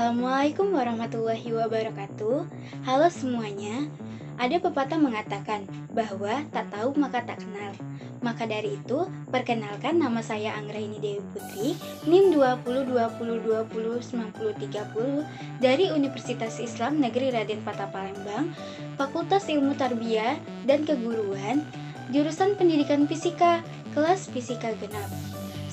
Assalamualaikum warahmatullahi wabarakatuh. Halo semuanya. Ada pepatah mengatakan bahwa tak tahu maka tak kenal. Maka dari itu, perkenalkan nama saya Anggraini Dewi Putri, NIM 2020209030 dari Universitas Islam Negeri Raden Fatah Palembang, Fakultas Ilmu Tarbiyah dan Keguruan, jurusan Pendidikan Fisika, kelas Fisika Genap.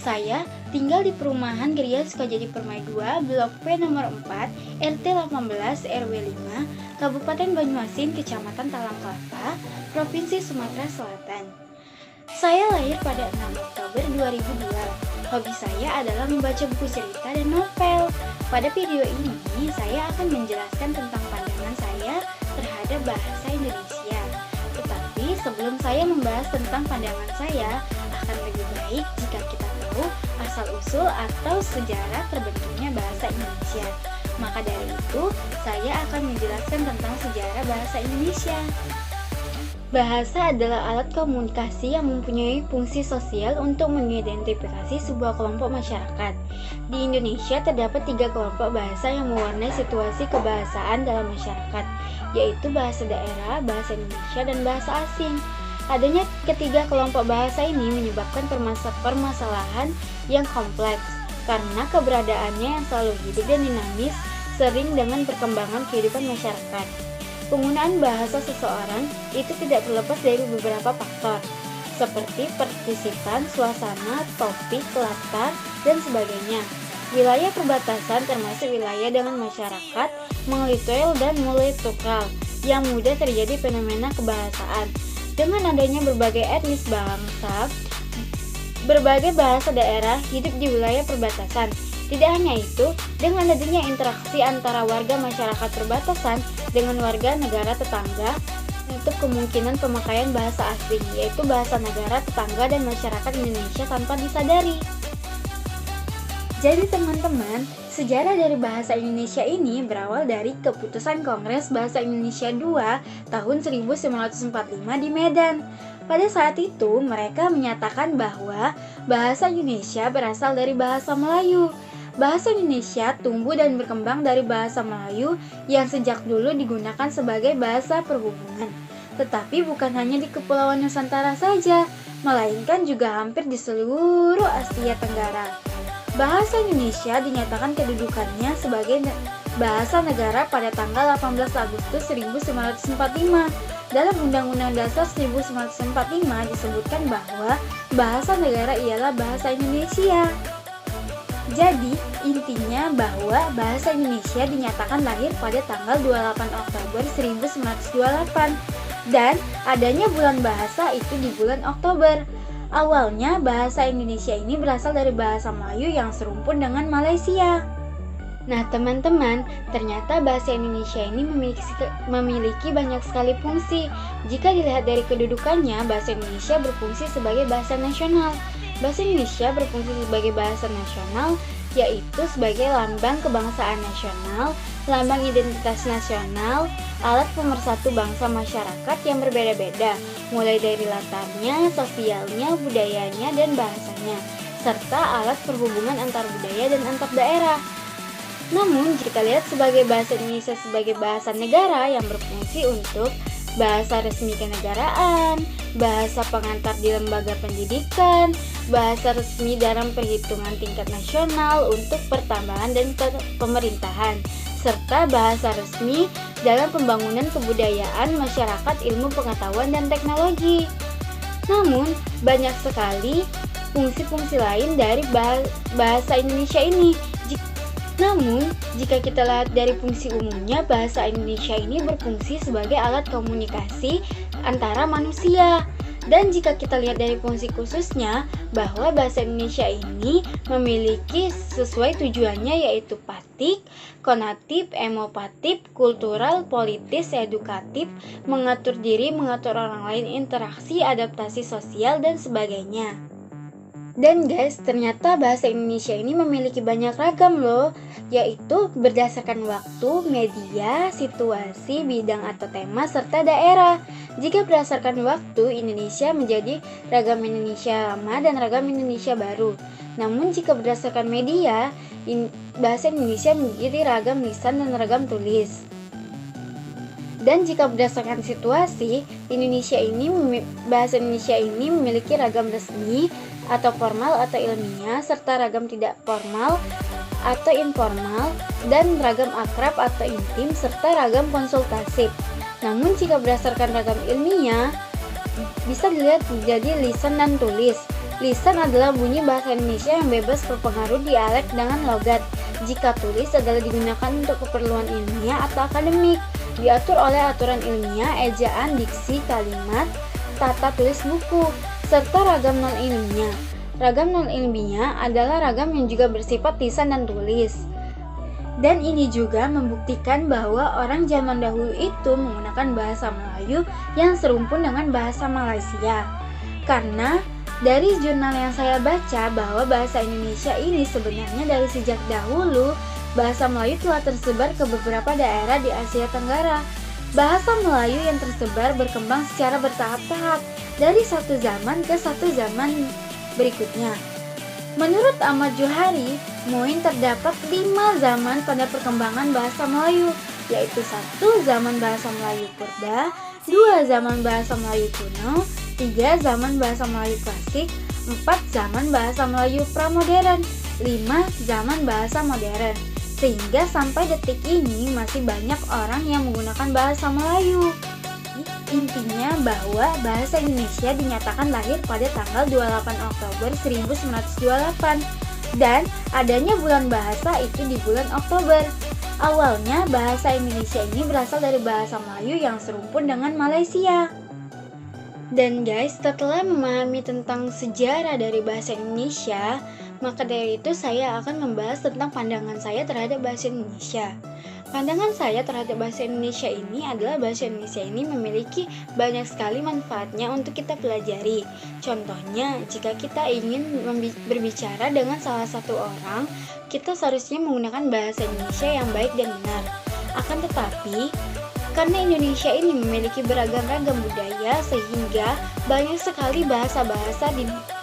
Saya tinggal di perumahan Geria Sukajadi Permai 2, Blok P nomor 4, RT 18 RW 5, Kabupaten Banyuasin, Kecamatan Talang Kelapa, Provinsi Sumatera Selatan. Saya lahir pada 6 Oktober 2002. Hobi saya adalah membaca buku cerita dan novel. Pada video ini, saya akan menjelaskan tentang pandangan saya terhadap bahasa Indonesia. Tetapi sebelum saya membahas tentang pandangan saya, akan lebih baik jika kita tahu asal-usul atau sejarah terbentuknya bahasa Indonesia. Maka dari itu, saya akan menjelaskan tentang sejarah bahasa Indonesia. Bahasa adalah alat komunikasi yang mempunyai fungsi sosial untuk mengidentifikasi sebuah kelompok masyarakat. Di Indonesia terdapat 3 kelompok bahasa yang mewarnai situasi kebahasaan dalam masyarakat, yaitu bahasa daerah, bahasa Indonesia, dan bahasa asing. Adanya ketiga kelompok bahasa ini menyebabkan permasalahan yang kompleks karena keberadaannya yang selalu hidup dan dinamis sering dengan perkembangan kehidupan masyarakat. Penggunaan bahasa seseorang itu tidak terlepas dari beberapa faktor seperti partisipan, suasana, topik, latar, dan sebagainya. Wilayah perbatasan termasuk wilayah dengan masyarakat menglituel dan multikultural yang mudah terjadi fenomena kebahasaan. Dengan adanya berbagai etnis bangsa, berbagai bahasa daerah hidup di wilayah perbatasan. Tidak hanya itu, dengan adanya interaksi antara warga masyarakat perbatasan dengan warga negara tetangga, untuk kemungkinan pemakaian bahasa asing, yaitu bahasa negara tetangga dan masyarakat Indonesia tanpa disadari. Jadi teman-teman, sejarah dari bahasa Indonesia ini berawal dari keputusan Kongres Bahasa Indonesia II tahun 1945 di Medan. Pada saat itu, mereka menyatakan bahwa bahasa Indonesia berasal dari bahasa Melayu. Bahasa Indonesia tumbuh dan berkembang dari bahasa Melayu yang sejak dulu digunakan sebagai bahasa perhubungan. Tetapi bukan hanya di Kepulauan Nusantara saja, melainkan juga hampir di seluruh Asia Tenggara. Bahasa Indonesia dinyatakan kedudukannya sebagai bahasa negara pada tanggal 18 Agustus 1945. Dalam Undang-Undang Dasar 1945 disebutkan bahwa bahasa negara ialah bahasa Indonesia. Jadi, intinya bahwa bahasa Indonesia dinyatakan lahir pada tanggal 28 Oktober 1928 dan adanya bulan bahasa itu di bulan Oktober. Awalnya bahasa Indonesia ini berasal dari bahasa Melayu yang serumpun dengan Malaysia. Nah teman-teman, ternyata bahasa Indonesia ini memiliki banyak sekali fungsi. Jika dilihat dari kedudukannya, bahasa Indonesia berfungsi sebagai bahasa nasional. Bahasa Indonesia berfungsi sebagai bahasa nasional, yaitu sebagai lambang kebangsaan nasional, lambang identitas nasional, alat pemersatu bangsa masyarakat yang berbeda-beda, mulai dari latarnya, sosialnya, budayanya, dan bahasanya, serta alat perhubungan antar budaya dan antar daerah. Namun, jika lihat sebagai bahasa Indonesia sebagai bahasa negara yang berfungsi untuk bahasa resmi kenegaraan, bahasa pengantar di lembaga pendidikan, bahasa resmi dalam perhitungan tingkat nasional untuk pertambahan dan pemerintahan, serta bahasa resmi dalam pembangunan kebudayaan masyarakat ilmu pengetahuan dan teknologi. Namun, banyak sekali fungsi-fungsi lain dari bahasa Indonesia ini. Namun, jika kita lihat dari fungsi umumnya, bahasa Indonesia ini berfungsi sebagai alat komunikasi antara manusia. Dan jika kita lihat dari fungsi khususnya, bahwa bahasa Indonesia ini memiliki sesuai tujuannya yaitu patik, konatif, emopatif, kultural, politis, edukatif, mengatur diri, mengatur orang lain, interaksi, adaptasi sosial, dan sebagainya. Dan guys, ternyata bahasa Indonesia ini memiliki banyak ragam loh, yaitu berdasarkan waktu, media, situasi, bidang atau tema, serta daerah. Jika berdasarkan waktu, Indonesia menjadi ragam Indonesia lama dan ragam Indonesia baru. Namun jika berdasarkan media, bahasa Indonesia menjadi ragam lisan dan ragam tulis. Dan jika berdasarkan situasi, bahasa Indonesia ini memiliki ragam resmi atau formal atau ilmiah, serta ragam tidak formal atau informal, dan ragam akrab atau intim, serta ragam konsultasif. Namun jika berdasarkan ragam ilmiah, bisa dilihat menjadi lisan dan tulis. Lisan adalah bunyi bahasa Indonesia yang bebas berpengaruh dialek dengan logat. Jika tulis adalah digunakan untuk keperluan ilmiah atau akademik, diatur oleh aturan ilmiah, ejaan, diksi, kalimat, tata tulis buku, serta ragam non-ilmiah. Ragam non-ilmiah adalah ragam yang juga bersifat lisan dan tulis. Dan ini juga membuktikan bahwa orang zaman dahulu itu menggunakan bahasa Melayu yang serumpun dengan bahasa Malaysia. Karena dari jurnal yang saya baca bahwa bahasa Indonesia ini sebenarnya dari sejak dahulu, bahasa Melayu telah tersebar ke beberapa daerah di Asia Tenggara. Bahasa Melayu yang tersebar berkembang secara bertahap-tahap dari satu zaman ke satu zaman berikutnya. Menurut Ahmad Johari, Muin terdapat 5 zaman pada perkembangan bahasa Melayu, yaitu 1 zaman bahasa Melayu Purba, 2 zaman bahasa Melayu kuno, 3 zaman bahasa Melayu klasik, 4 zaman bahasa Melayu pramodern, 5 zaman bahasa modern. Sehingga sampai detik ini masih banyak orang yang menggunakan bahasa Melayu. Intinya bahwa bahasa Indonesia dinyatakan lahir pada tanggal 28 Oktober 1928 dan adanya bulan bahasa itu di bulan Oktober. Awalnya bahasa Indonesia ini berasal dari bahasa Melayu yang serumpun dengan Malaysia. Dan guys, setelah memahami tentang sejarah dari bahasa Indonesia, maka dari itu saya akan membahas tentang pandangan saya terhadap bahasa Indonesia. Pandangan saya terhadap bahasa Indonesia ini adalah bahasa Indonesia ini memiliki banyak sekali manfaatnya untuk kita pelajari. Contohnya, jika kita ingin berbicara dengan salah satu orang, kita seharusnya menggunakan bahasa Indonesia yang baik dan benar. Akan tetapi, karena Indonesia ini memiliki beragam-ragam budaya, sehingga banyak sekali bahasa-bahasa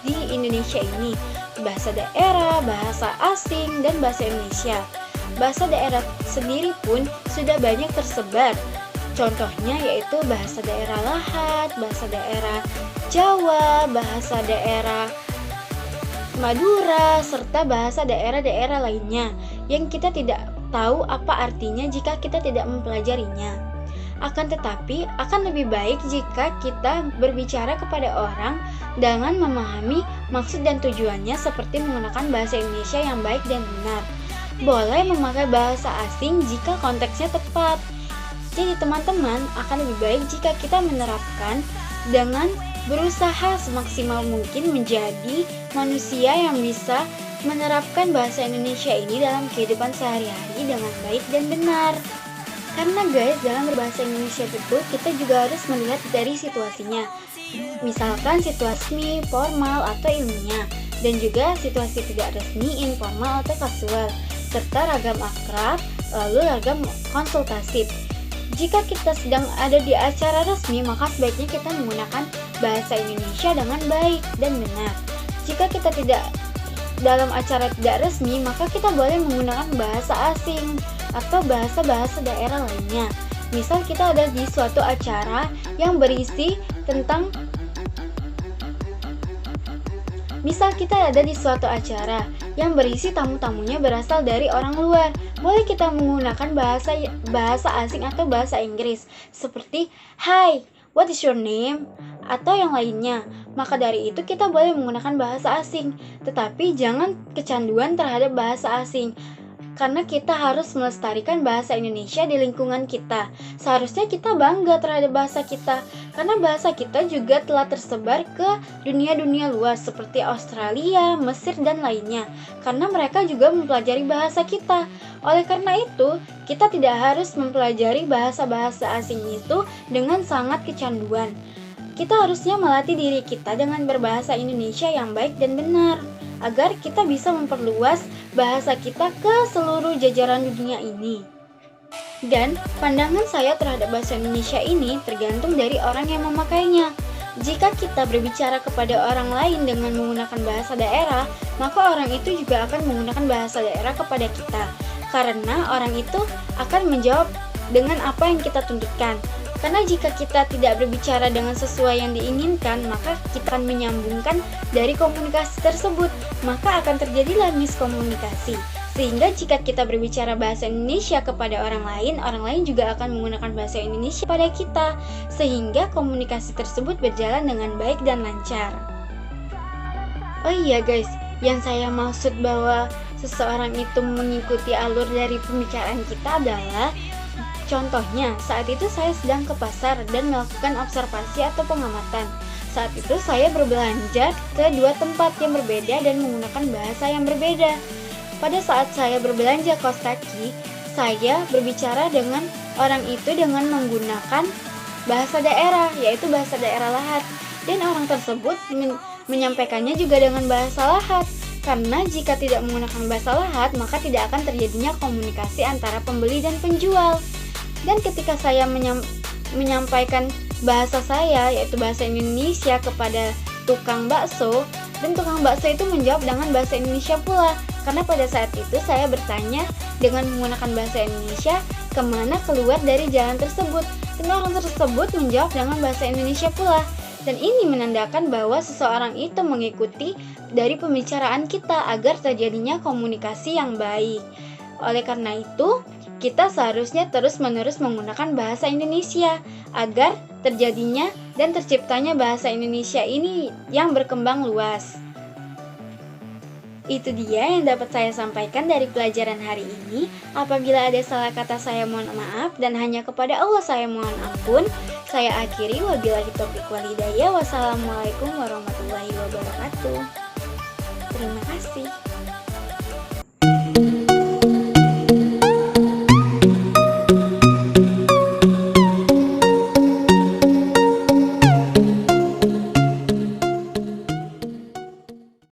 di Indonesia ini. Bahasa daerah, bahasa asing, dan bahasa Indonesia. Bahasa daerah sendiri pun sudah banyak tersebar. Contohnya yaitu bahasa daerah Lahat, bahasa daerah Jawa, bahasa daerah Madura, serta bahasa daerah-daerah lainnya yang kita tidak tahu apa artinya jika kita tidak mempelajarinya. Akan tetapi, akan lebih baik jika kita berbicara kepada orang dengan memahami maksud dan tujuannya seperti menggunakan bahasa Indonesia yang baik dan benar. Boleh memakai bahasa asing jika konteksnya tepat. Jadi teman-teman, akan lebih baik jika kita menerapkan dengan berusaha semaksimal mungkin menjadi manusia yang bisa menerapkan bahasa Indonesia ini dalam kehidupan sehari-hari dengan baik dan benar. Karena guys, dalam berbahasa Indonesia itu kita juga harus melihat dari situasinya. Misalkan situasi formal atau ilmiah, dan juga situasi tidak resmi, informal atau kasual, serta ragam akrab, lalu ragam konsultasif. Jika kita sedang ada di acara resmi, maka sebaiknya kita menggunakan bahasa Indonesia dengan baik dan benar. Jika kita tidak dalam acara tidak resmi, maka kita boleh menggunakan bahasa asing atau bahasa-bahasa daerah lainnya. Misal kita ada di suatu acara yang berisi tentang tamu-tamunya berasal dari orang luar. Boleh kita menggunakan bahasa asing atau bahasa Inggris seperti "Hi, what is your name?" atau yang lainnya. Maka dari itu kita boleh menggunakan bahasa asing, tetapi jangan kecanduan terhadap bahasa asing. Karena kita harus melestarikan bahasa Indonesia di lingkungan kita. Seharusnya kita bangga terhadap bahasa kita, karena bahasa kita juga telah tersebar ke dunia-dunia luas seperti Australia, Mesir, dan lainnya. Karena mereka juga mempelajari bahasa kita. Oleh karena itu, kita tidak harus mempelajari bahasa-bahasa asing itu dengan sangat kecanduan. kita harusnya melatih diri kita dengan berbahasa Indonesia yang baik dan benar, agar kita bisa memperluas bahasa kita ke seluruh jajaran dunia ini. Dan pandangan saya terhadap bahasa Indonesia ini tergantung dari orang yang memakainya. Jika kita berbicara kepada orang lain dengan menggunakan bahasa daerah, maka orang itu juga akan menggunakan bahasa daerah kepada kita. Karena orang itu akan menjawab dengan apa yang kita tuntutkan. Karena jika kita tidak berbicara dengan sesuai yang diinginkan, maka kita akan menyambungkan dari komunikasi tersebut, maka akan terjadilah miskomunikasi. Sehingga jika kita berbicara bahasa Indonesia kepada orang lain juga akan menggunakan bahasa Indonesia pada kita, sehingga komunikasi tersebut berjalan dengan baik dan lancar. Oh iya guys, yang saya maksud bahwa seseorang itu mengikuti alur dari pembicaraan kita adalah, contohnya, saat itu saya sedang ke pasar dan melakukan observasi atau pengamatan. Saat itu saya berbelanja ke dua tempat yang berbeda dan menggunakan bahasa yang berbeda. Pada saat saya berbelanja kaos kaki, saya berbicara dengan orang itu dengan menggunakan bahasa daerah, yaitu bahasa daerah Lahat. Dan orang tersebut menyampaikannya juga dengan bahasa Lahat. Karena jika tidak menggunakan bahasa Lahat, maka tidak akan terjadinya komunikasi antara pembeli dan penjual. Dan ketika saya menyampaikan bahasa saya, yaitu bahasa Indonesia, kepada tukang bakso, dan tukang bakso itu menjawab dengan bahasa Indonesia pula. Karena pada saat itu saya bertanya dengan menggunakan bahasa Indonesia kemana keluar dari jalan tersebut, dan orang tersebut menjawab dengan bahasa Indonesia pula. Dan ini menandakan bahwa seseorang itu mengikuti dari pembicaraan kita agar terjadinya komunikasi yang baik. Oleh karena itu, kita seharusnya terus-menerus menggunakan bahasa Indonesia agar terjadinya dan terciptanya bahasa Indonesia ini yang berkembang luas. Itu dia yang dapat saya sampaikan dari pelajaran hari ini. Apabila ada salah kata, saya mohon maaf, dan hanya kepada Allah saya mohon ampun. Saya akhiri, wabillahi taufiq wal hidayah. Wassalamualaikum warahmatullahi wabarakatuh. Terima kasih.